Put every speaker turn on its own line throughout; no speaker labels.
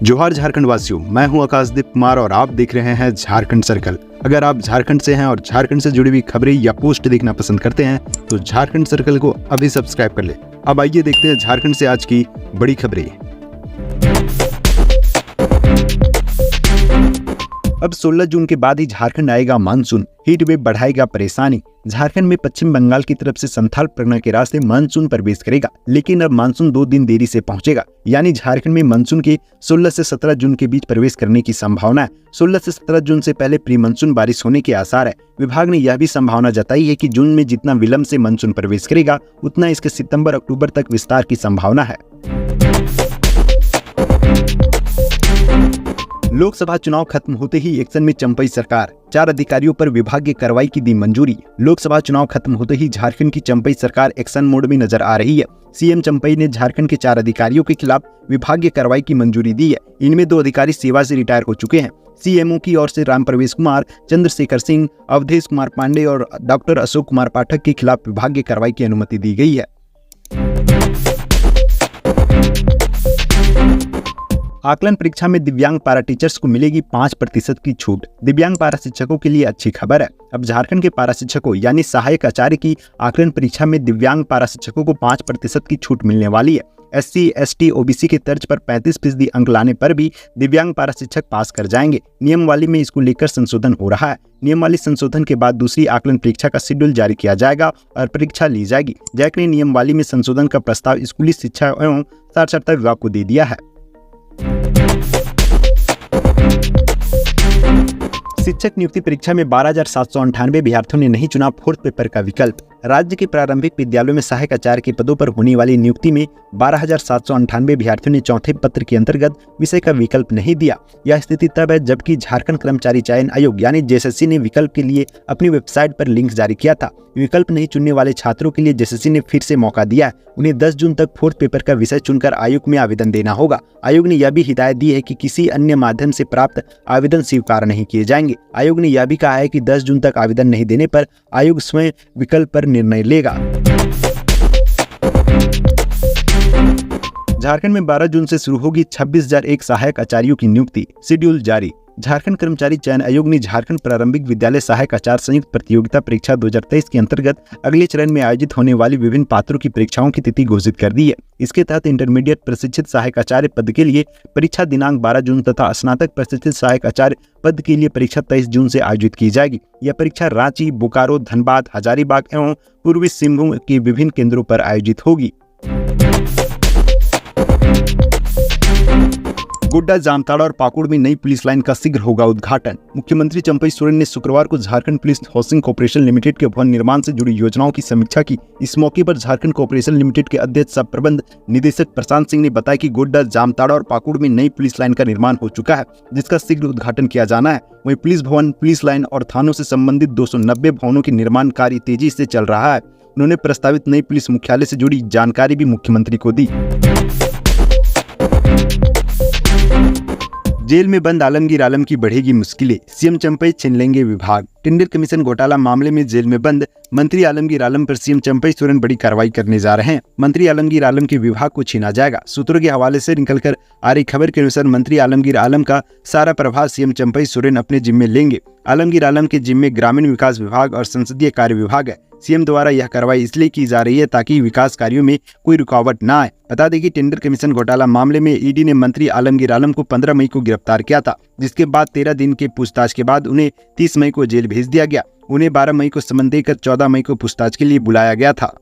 जोहार झारखंड वासियों, मैं हूं आकाशदीप कुमार और आप देख रहे हैं झारखंड सर्कल। अगर आप झारखंड से हैं और झारखंड से जुड़ी हुई खबरें या पोस्ट देखना पसंद करते हैं तो झारखंड सर्कल को अभी सब्सक्राइब कर ले। अब आइए देखते हैं झारखंड से आज की बड़ी खबरें। अब 16 जून के बाद ही झारखंड आएगा मानसून, हीट वेव बढ़ाएगा परेशानी। झारखंड में पश्चिम बंगाल की तरफ से संथाल परगना के रास्ते मानसून प्रवेश करेगा, लेकिन अब मानसून 2 दिन देरी से पहुंचेगा। यानी झारखंड में मानसून के 16 से 17 जून के बीच प्रवेश करने की संभावना है। 16 से 17 जून से पहले प्री मानसून बारिश होने के आसार है। विभाग ने यह भी संभावना जताई है कि जून में जितना विलंब से मानसून प्रवेश करेगा उतना इसके सितंबर अक्टूबर तक विस्तार की संभावना है। लोकसभा चुनाव खत्म होते ही एक्शन में चंपई सरकार, 4 अधिकारियों पर विभागीय कार्रवाई की दी मंजूरी। लोकसभा चुनाव खत्म होते ही झारखंड की चंपई सरकार एक्शन मोड में नजर आ रही है। सीएम चंपई ने झारखंड के 4 अधिकारियों के खिलाफ विभागीय कार्रवाई की मंजूरी दी है। इनमें 2 अधिकारी सेवा से रिटायर हो चुके हैं। सीएमओ की ओर से राम प्रवेश कुमार, चंद्रशेखर सिंह, अवधेश कुमार पांडे और डॉक्टर अशोक कुमार पाठक के खिलाफ विभागीय कार्रवाई की अनुमति दी गई है। आकलन परीक्षा में दिव्यांग पारा टीचर्स को मिलेगी 5% की छूट। दिव्यांग पारा शिक्षकों के लिए अच्छी खबर है। अब झारखंड के पारा शिक्षकों यानी सहायक आचार्य की आकलन परीक्षा में दिव्यांग पारा शिक्षकों को 5% की छूट मिलने वाली है। SC, ST, OBC के तर्ज पर 35% अंक लाने पर भी दिव्यांग पारा शिक्षक पास कर जाएंगे। नियमावली में इसको लेकर संशोधन हो रहा है। नियमावली संशोधन के बाद दूसरी आकलन परीक्षा का शेड्यूल जारी किया जाएगा और परीक्षा ली जाएगी। जैक ने नियमावली में संशोधन का प्रस्ताव स्कूली शिक्षा एवं साक्षरता विभाग को दे दिया है। शिक्षक नियुक्ति परीक्षा में 12,798 अभ्यर्थियों ने नहीं चुना फोर्थ पेपर का विकल्प। राज्य के प्रारंभिक विद्यालयों में सहायक आचार्य के पदों पर होने वाली नियुक्ति में 12,798 अभ्यर्थियों ने चौथे पत्र के अंतर्गत विषय का विकल्प नहीं दिया। यह स्थिति तब है जबकि झारखंड कर्मचारी चयन आयोग यानी JSSC ने विकल्प के लिए अपनी वेबसाइट पर लिंक जारी किया था। विकल्प नहीं चुनने वाले छात्रों के लिए JSSC ने फिर से मौका दिया है। उन्हें 10 जून तक फोर्थ पेपर का विषय चुनकर आयोग में आवेदन देना होगा। आयोग ने यह भी हिदायत दी है कि किसी अन्य माध्यम से प्राप्त आवेदन स्वीकार नहीं किए जाएंगे। आयोग ने यह भी कहा है कि 10 जून तक आवेदन नहीं देने पर आयोग स्वयं विकल्प पर निर्णय लेगा। झारखंड में 12 जून से शुरू होगी 26,001 सहायक आचार्यों की नियुक्ति, शेड्यूल जारी। झारखंड कर्मचारी चयन आयोग ने झारखंड प्रारंभिक विद्यालय सहायक आचार्य संयुक्त प्रतियोगिता परीक्षा 2023 के अंतर्गत अगले चरण में आयोजित होने वाली विभिन्न पात्रों की परीक्षाओं की तिथि घोषित कर दी है। इसके तहत इंटरमीडिएट प्रशिक्षित सहायक आचार्य पद के लिए परीक्षा दिनांक 12 जून तथा स्नातक प्रशिक्षित सहायक आचार्य पद के लिए परीक्षा 23 जून से आयोजित की जाएगी। यह परीक्षा रांची, बोकारो, धनबाद, हजारीबाग एवं पूर्वी सिंहभूम के विभिन्न केंद्रों पर आयोजित होगी। गोड्डा, जामताड़ा और पाकुड़ में नई पुलिस लाइन का शीघ्र होगा उद्घाटन। मुख्यमंत्री चंपई सोरेन ने शुक्रवार को Jharkhand police housing corporation limited के भवन निर्माण से जुड़ी योजनाओं की समीक्षा की। इस मौके पर झारखंड कॉर्पोरेशन लिमिटेड के अध्यक्ष सह प्रबंध निदेशक प्रशांत सिंह ने बताया कि गोड्डा, जामताड़ा और पाकुड़ में नई पुलिस लाइन का निर्माण हो चुका है, जिसका शीघ्र उद्घाटन किया जाना है। वहीं पुलिस भवन, पुलिस लाइन और थानों से संबंधित 290 भवनों के निर्माण कार्य तेजी से चल रहा है। उन्होंने प्रस्तावित नई पुलिस मुख्यालय से जुड़ी जानकारी भी मुख्यमंत्री को दी। जेल में बंद आलमगीर आलम की बढ़ेगी मुश्किलें, सीएम चंपई छीन लेंगे विभाग। टेंडर कमीशन घोटाला मामले में जेल में बंद मंत्री आलमगीर आलम पर सीएम चंपई सोरेन बड़ी कार्रवाई करने जा रहे हैं। मंत्री आलमगीर आलम के विभाग को छीना जाएगा। सूत्रों के हवाले से निकलकर आ रही खबर के अनुसार मंत्री आलमगीर आलम का सारा प्रभार सीएम चंपई सोरेन अपने जिम्मे लेंगे। आलमगीर आलम के जिम्मे ग्रामीण विकास विभाग और संसदीय कार्य विभाग है। सीएम द्वारा यह कार्रवाई इसलिए की जा रही है ताकि विकास कार्यों में कोई रुकावट न आए। बता दें कि टेंडर कमीशन घोटाला मामले में ईडी ने मंत्री आलमगीर आलम को 15 मई को गिरफ्तार किया था, जिसके बाद 13 दिन के पूछताछ के बाद उन्हें 30 मई को जेल भेज दिया गया। उन्हें 12 मई को समन देकर 14 मई को पूछताछ के लिए बुलाया गया था।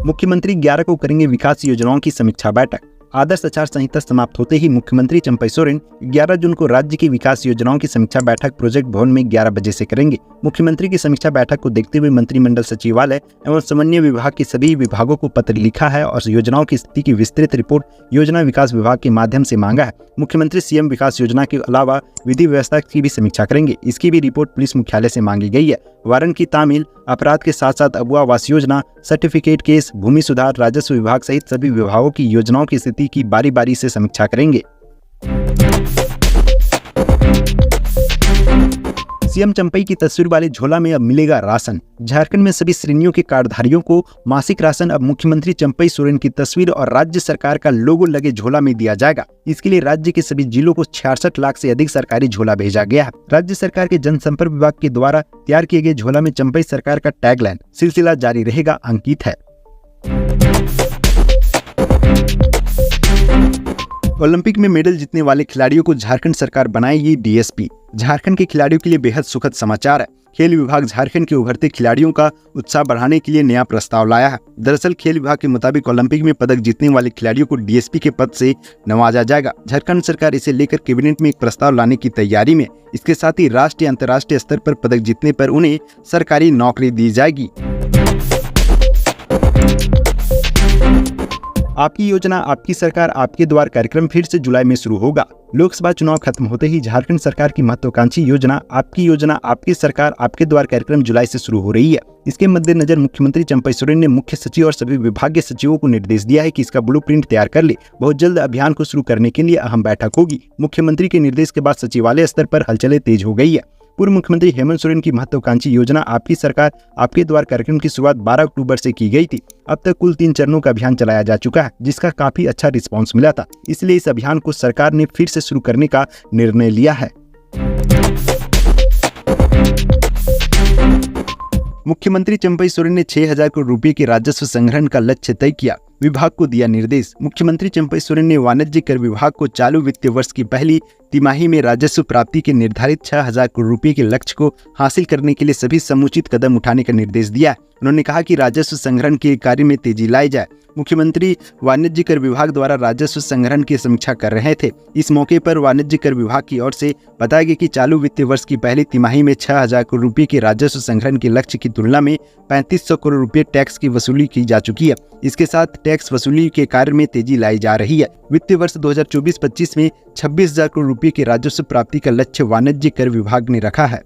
मुख्यमंत्री 11 को करेंगे विकास योजनाओं की समीक्षा बैठक। आदर्श आचार संहिता समाप्त होते ही मुख्यमंत्री चंपई सोरेन 11 जून को राज्य की विकास योजनाओं की समीक्षा बैठक प्रोजेक्ट भवन में 11 बजे से करेंगे। मुख्यमंत्री की समीक्षा बैठक को देखते हुए मंत्रिमंडल सचिवालय एवं समन्वय विभाग के सभी विभागों को पत्र लिखा है और योजनाओं की स्थिति की विस्तृत रिपोर्ट योजना विकास विभाग के माध्यम से मांगा है। मुख्यमंत्री सीएम विकास योजना के अलावा विधि व्यवस्था की भी समीक्षा करेंगे। इसकी भी रिपोर्ट पुलिस मुख्यालय से मांगी गई है। वारंट की तामील, अपराध के साथ साथ अबुआ आवास योजना, सर्टिफिकेट केस, भूमि सुधार, राजस्व विभाग सहित सभी विभागों की योजनाओं की स्थिति की बारी बारी से समीक्षा करेंगे। सीएम चंपई की तस्वीर वाले झोला में अब मिलेगा राशन। झारखंड में सभी श्रेणियों के कार्डधारियों को मासिक राशन अब मुख्यमंत्री चंपई सोरेन की तस्वीर और राज्य सरकार का लोगो लगे झोला में दिया जाएगा। इसके लिए राज्य के सभी जिलों को 66 लाख से अधिक सरकारी झोला भेजा गया है। राज्य सरकार के जनसंपर्क विभाग के द्वारा तैयार किए गए झोला में चंपई सरकार का टैगलाइन सिलसिला जारी रहेगा अंकित है। ओलंपिक में मेडल जीतने वाले खिलाड़ियों को झारखंड सरकार बनाएगी डीएसपी। झारखंड के खिलाड़ियों के लिए बेहद सुखद समाचार है। खेल विभाग झारखंड के उभरते खिलाड़ियों का उत्साह बढ़ाने के लिए नया प्रस्ताव लाया है। दरअसल खेल विभाग के मुताबिक ओलंपिक में पदक जीतने वाले खिलाड़ियों को डीएसपी के पद से नवाजा जाएगा। झारखंड सरकार इसे लेकर कैबिनेट में एक प्रस्ताव लाने की तैयारी में। इसके साथ ही राष्ट्रीय अंतर्राष्ट्रीय स्तर पर पदक जीतने पर उन्हें सरकारी नौकरी दी जाएगी। आपकी योजना आपकी सरकार आपके द्वार कार्यक्रम फिर से जुलाई में शुरू होगा। लोकसभा चुनाव खत्म होते ही झारखंड सरकार की महत्वाकांक्षी योजना आपकी सरकार आपके द्वार कार्यक्रम जुलाई से शुरू हो रही है। इसके मद्देनजर मुख्यमंत्री चंपई सोरेन ने मुख्य सचिव और सभी विभागीय सचिवों को निर्देश दिया है कि इसका ब्लूप्रिंट तैयार कर ले। बहुत जल्द अभियान को शुरू करने के लिए अहम बैठक होगी। मुख्यमंत्री के निर्देश के बाद सचिवालय स्तर पर हलचलें तेज हो गई है। पूर्व मुख्यमंत्री हेमंत सोरेन की महत्वाकांक्षी योजना आपकी सरकार आपके द्वार कार्यक्रम की शुरुआत 12 अक्टूबर से की गई थी। अब तक कुल 3 चरणों का अभियान चलाया जा चुका है, जिसका काफी अच्छा रिस्पांस मिला था। इसलिए इस अभियान को सरकार ने फिर से शुरू करने का निर्णय लिया है। मुख्यमंत्री चंपई सोरेन ने 6000 करोड़ रुपए के राजस्व संग्रहण का लक्ष्य तय किया। विभाग को दिया निर्देश। मुख्यमंत्री चंपई सोरेन ने वाणिज्य कर विभाग को चालू वित्तीय वर्ष की पहली तिमाही में राजस्व प्राप्ति के निर्धारित 6000 करोड़ रुपए के लक्ष्य को हासिल करने के लिए सभी समुचित कदम उठाने का निर्देश दिया। उन्होंने कहा कि राजस्व संग्रहण के कार्य में तेजी लाई जाए। मुख्यमंत्री वाणिज्य कर विभाग द्वारा राजस्व संग्रहण की समीक्षा कर रहे थे। इस मौके पर वाणिज्य कर विभाग की ओर से बताया गया कि चालू वित्तीय वर्ष की पहली तिमाही में 6000 करोड़ रुपए के राजस्व संग्रहण के लक्ष्य की तुलना में 3500 करोड़ रुपए टैक्स की वसूली की जा चुकी है। इसके साथ टैक्स वसूली के कार्य में तेजी लाई जा रही है। वित्तीय वर्ष 2024-25 में 26,000 करोड़ रुपए के राजस्व प्राप्ति का लक्ष्य वाणिज्य कर विभाग ने रखा है।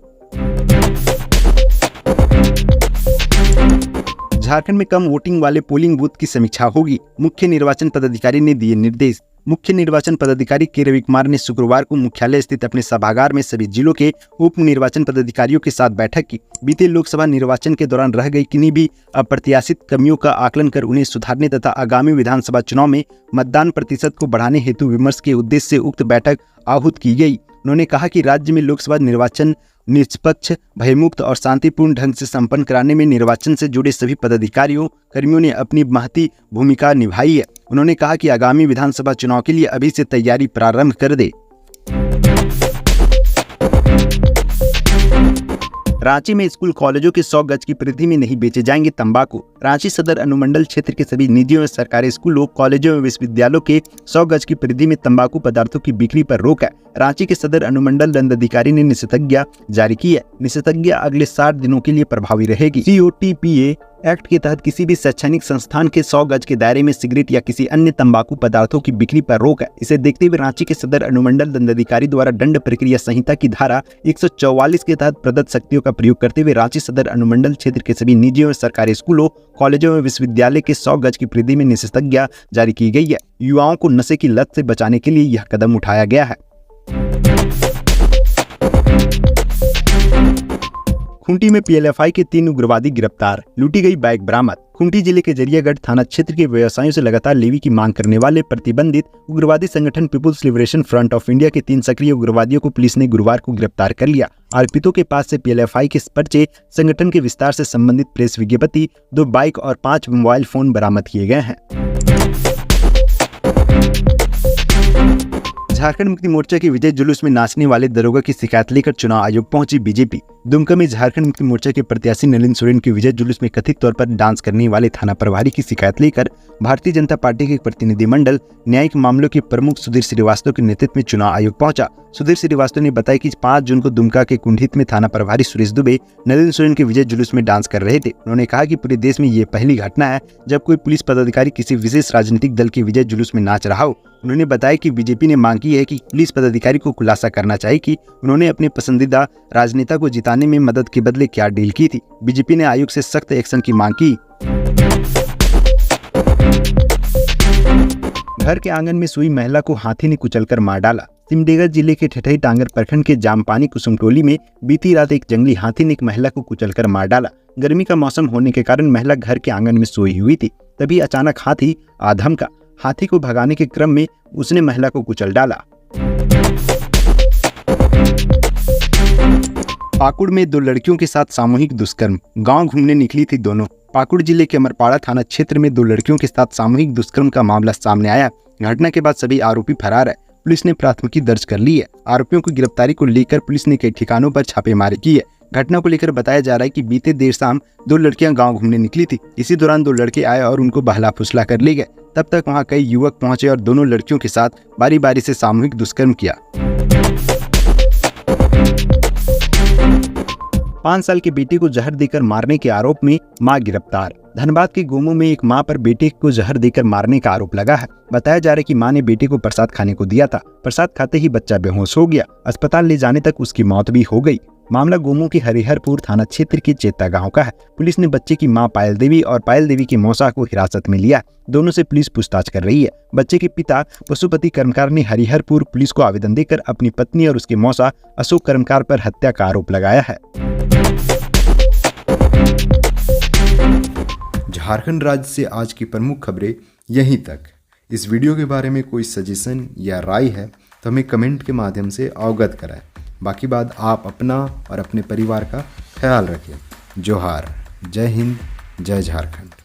झारखंड में कम वोटिंग वाले पोलिंग बूथ की समीक्षा होगी। मुख्य निर्वाचन पदाधिकारी ने दिए निर्देश। मुख्य निर्वाचन पदाधिकारी के रविकुमार ने शुक्रवार को मुख्यालय स्थित अपने सभागार में सभी जिलों के उप निर्वाचन पदाधिकारियों के साथ बैठक की। बीते लोकसभा निर्वाचन के दौरान रह गई किन्हीं भी अप्रत्याशित कमियों का आकलन कर उन्हें सुधारने तथा आगामी विधानसभा चुनाव में मतदान प्रतिशत को बढ़ाने हेतु विमर्श के उद्देश्य से उक्त बैठक आहूत की गई। उन्होंने कहा कि राज्य में लोकसभा निर्वाचन निष्पक्ष, भयमुक्त और शांतिपूर्ण ढंग से संपन्न कराने में निर्वाचन से जुड़े सभी पदाधिकारियों कर्मियों ने अपनी महती भूमिका निभाई है। उन्होंने कहा कि आगामी विधानसभा चुनाव के लिए अभी से तैयारी प्रारंभ कर दे। रांची में स्कूल कॉलेजों के 100 गज की परिधि में नहीं बेचे जाएंगे तंबाकू। रांची सदर अनुमंडल क्षेत्र के सभी निजी और सरकारी स्कूलों, कॉलेजों और विश्वविद्यालयों के 100 गज की परिधि में तंबाकू पदार्थों की बिक्री पर रोक है। रांची के सदर अनुमंडल दंडाधिकारी ने निषेधाज्ञा जारी की है। निषेधाज्ञा अगले 60 दिनों के लिए प्रभावी रहेगी। COTPA एक्ट के तहत किसी भी शैक्षणिक संस्थान के 100 गज के दायरे में सिगरेट या किसी अन्य तंबाकू पदार्थों की बिक्री पर रोक है। इसे देखते हुए रांची के सदर अनुमंडल दंडाधिकारी द्वारा दंड प्रक्रिया संहिता की धारा 144 के तहत प्रदत्त शक्तियों का प्रयोग करते हुए रांची सदर अनुमंडल क्षेत्र के सभी निजी और सरकारी स्कूलों, कॉलेजों और विश्वविद्यालय के 100 गज की परिधि में निषेधाज्ञा जारी की गई है। युवाओं को नशे की लत से बचाने के लिए यह कदम उठाया गया है। खूंटी में PLFI के 3 उग्रवादी गिरफ्तार, लूटी गई बाइक बरामद। खूंटी जिले के जरियागढ़ थाना क्षेत्र के व्यवसायियों से लगातार लेवी की मांग करने वाले प्रतिबंधित उग्रवादी संगठन People's Liberation Front of India के 3 सक्रिय उग्रवादियों को पुलिस ने गुरुवार को गिरफ्तार कर लिया। आरोपितों के पास से PLFI के पर्चे, संगठन के विस्तार से संबंधित प्रेस विज्ञप्ति, 2 बाइक और 5 मोबाइल फोन बरामद किए गए हैं। झारखंड मुक्ति मोर्चा के विजय जुलूस में नाचने वाले दरोगा की शिकायत लेकर चुनाव आयोग पहुंची बीजेपी। दुमका में झारखंड मुक्ति मोर्चा के प्रत्याशी नलिन सोरेन के विजय जुलूस में कथित तौर पर डांस करने वाले थाना प्रभारी की शिकायत लेकर भारतीय जनता पार्टी के प्रतिनिधिमंडल न्यायिक मामलों के प्रमुख सुधीर श्रीवास्तव के नेतृत्व में चुनाव आयोग पहुंचा। सुधीर श्रीवास्तव ने बताया कि 5 जून को दुमका के कुंडित में थाना प्रभारी सुरेश दुबे नलिन सोरेन के विजय जुलूस में डांस कर रहे थे। उन्होंने कहा कि पूरे देश में ये पहली घटना है जब कोई पुलिस पदाधिकारी किसी विशेष राजनीतिक दल के विजय जुलूस में नाच रहा हो। उन्होंने बताया कि बीजेपी ने मांग की है कि पुलिस पदाधिकारी को खुलासा करना चाहिए कि उन्होंने अपने पसंदीदा राजनेता को जिताने में मदद के बदले क्या डील की थी। बीजेपी ने आयोग से सख्त एक्शन की मांग की। घर के आंगन में सोई महिला को हाथी ने कुचलकर मार डाला। सिमडेगा जिले के ठठई टांगर प्रखंड के जामपानी कुसुमटोली में बीती रात एक जंगली हाथी ने एक महिला को कुचलकर मार डाला। गर्मी का मौसम होने के कारण महिला घर के आंगन में सोई हुई थी। तभी अचानक हाथी आधमका। हाथी को भगाने के क्रम में उसने महिला को कुचल डाला। पाकुड़ में 2 लड़कियों के साथ सामूहिक दुष्कर्म। गांव घूमने निकली थी दोनों। पाकुड़ जिले के अमरपाड़ा थाना क्षेत्र में 2 लड़कियों के साथ सामूहिक दुष्कर्म का मामला सामने आया। घटना के बाद सभी आरोपी फरार है। पुलिस ने प्राथमिकी दर्ज कर ली है। आरोपियों की गिरफ्तारी को लेकर पुलिस ने कई ठिकानों पर छापेमारी की है। घटना को लेकर बताया जा रहा है कि बीते देर शाम 2 लड़कियां गांव घूमने निकली थी। इसी दौरान 2 लड़के आए और उनको बहला फुसला कर ले गए। तब तक वहां कई युवक पहुंचे और दोनों लड़कियों के साथ बारी बारी से सामूहिक दुष्कर्म किया। 5 साल के बेटे को जहर देकर मारने के आरोप में मां गिरफ्तार। धनबाद के गोमो में एक मां पर बेटे को जहर देकर मारने का आरोप लगा है। बताया जा रहा है कि मां ने बेटे को प्रसाद खाने को दिया था। प्रसाद खाते ही बच्चा बेहोश हो गया। अस्पताल ले जाने तक उसकी मौत भी हो गई। मामला गोमो के हरिहरपुर थाना क्षेत्र के चेता गांव का है। पुलिस ने बच्चे की मां पायल देवी और पायल देवी के मौसा को हिरासत में लिया। दोनों से पुलिस पूछताछ कर रही है। बच्चे के पिता पशुपति कर्मकार ने हरिहरपुर पुलिस को आवेदन देकर अपनी पत्नी और उसके मौसा अशोक कर्मकार पर हत्या का आरोप लगाया है।
झारखंड राज्य से आज की प्रमुख खबरें यहीं तक। इस वीडियो के बारे में कोई सजेशन या राय है तो हमें कमेंट के माध्यम से अवगत कराएं। बाकी बात आप अपना और अपने परिवार का ख्याल रखें। जोहार। जय हिंद, जय झारखंड।